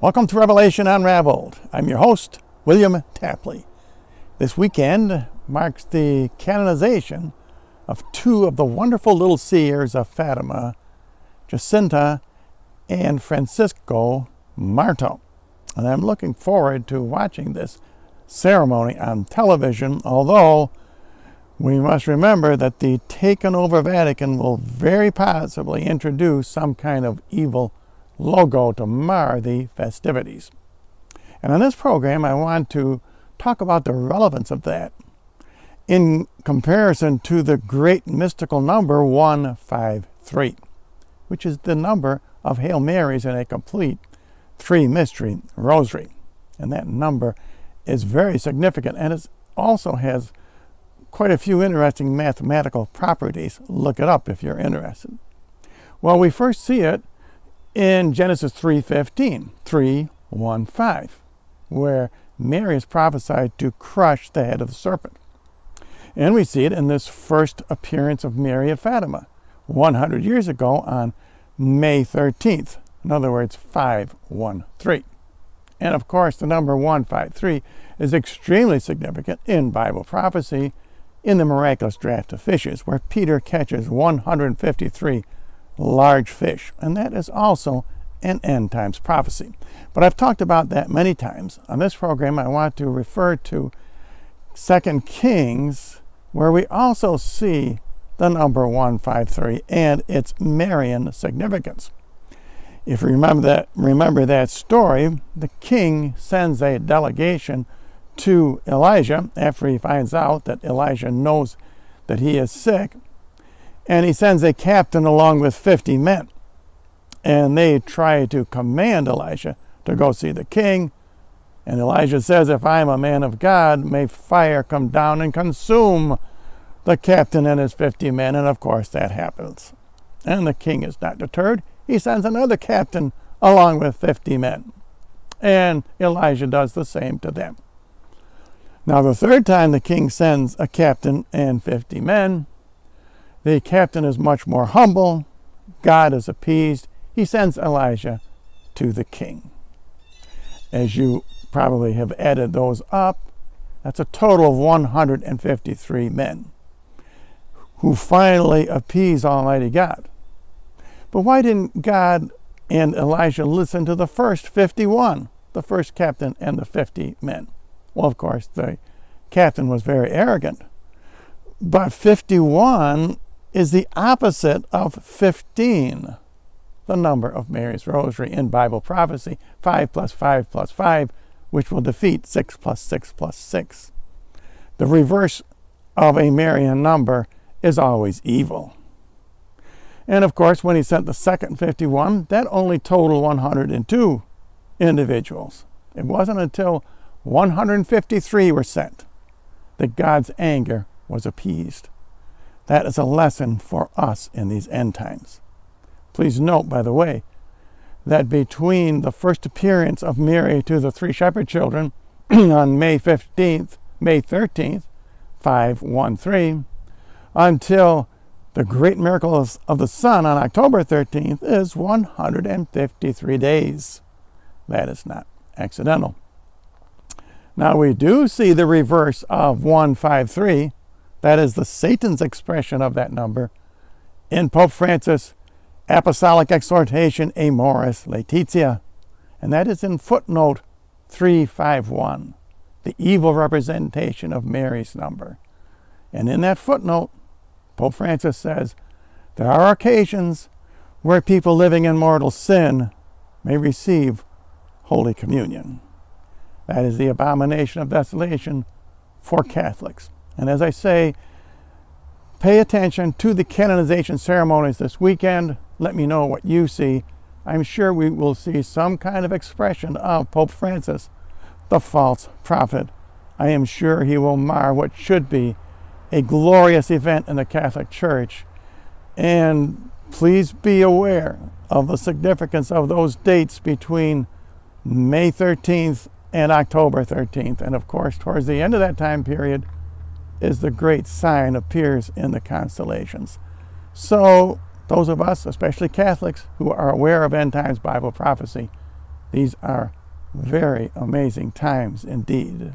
Welcome to Revelation Unraveled. I'm your host, William Tapley. This weekend marks the canonization of two of the wonderful little seers of Fatima, Jacinta and Francisco Marto. And I'm looking forward to watching this ceremony on television, although we must remember that the taken over Vatican will very possibly introduce some kind of evil logo to mar the festivities. And on this program, I want to talk about the relevance of that in comparison to the great mystical number 153, which is the number of Hail Marys in a complete three-mystery rosary. And that number is very significant, and it also has quite a few interesting mathematical properties. Look it up if you're interested. Well, we first see it in Genesis 3:15, 3:1-5, where Mary is prophesied to crush the head of the serpent. And we see it in this first appearance of Mary at Fatima, 100 years ago on May 13th. In other words, 513. And of course, the number 153 is extremely significant in Bible prophecy in the miraculous draught of fishes, where Peter catches 153 large fish, and that is also an end times prophecy. But I've talked about that many times. On this program, I want to refer to 2 Kings, where we also see the number 153 and its Marian significance. If you remember that story, the king sends a delegation to Elijah after he finds out that Elijah knows that he is sick. And he sends a captain along with 50 men. And they try to command Elijah to go see the king. And Elijah says, if I'm a man of God, may fire come down and consume the captain and his 50 men. And of course that happens. And the king is not deterred. He sends another captain along with 50 men. And Elijah does the same to them. Now the third time the king sends a captain and 50 men, the captain is much more humble. God is appeased. He sends Elijah to the king. As you probably have added those up, that's a total of 153 men who finally appease Almighty God. But why didn't God and Elijah listen to the first 51, the first captain and the 50 men? Well, of course, the captain was very arrogant. But 51 is the opposite of 15, the number of Mary's rosary in Bible prophecy, 5 plus 5 plus 5, which will defeat 6 plus 6 plus 6. The reverse of a Marian number is always evil. And of course, when he sent the second 51, that only totaled 102 individuals. It wasn't until 153 were sent that God's anger was appeased. That is a lesson for us in these end times. Please note, by the way, that between the first appearance of Mary to the three shepherd children on May 13th, 513, until the great miracle of the sun on October 13th is 153 days. That is not accidental. Now we do see the reverse of 153. That is the Satan's expression of that number in Pope Francis' Apostolic Exhortation Amoris Laetitia. And that is in footnote 351, the evil representation of Mary's number. And in that footnote, Pope Francis says, there are occasions where people living in mortal sin may receive Holy Communion. That is the abomination of desolation for Catholics. And as I say, pay attention to the canonization ceremonies this weekend. Let me know what you see. I'm sure we will see some kind of expression of Pope Francis, the false prophet. I am sure he will mar what should be a glorious event in the Catholic Church. And please be aware of the significance of those dates between May 13th and October 13th. And of course, towards the end of that time period is the great sign appears in the constellations. So those of us, especially Catholics, who are aware of end times Bible prophecy, These are very amazing times indeed.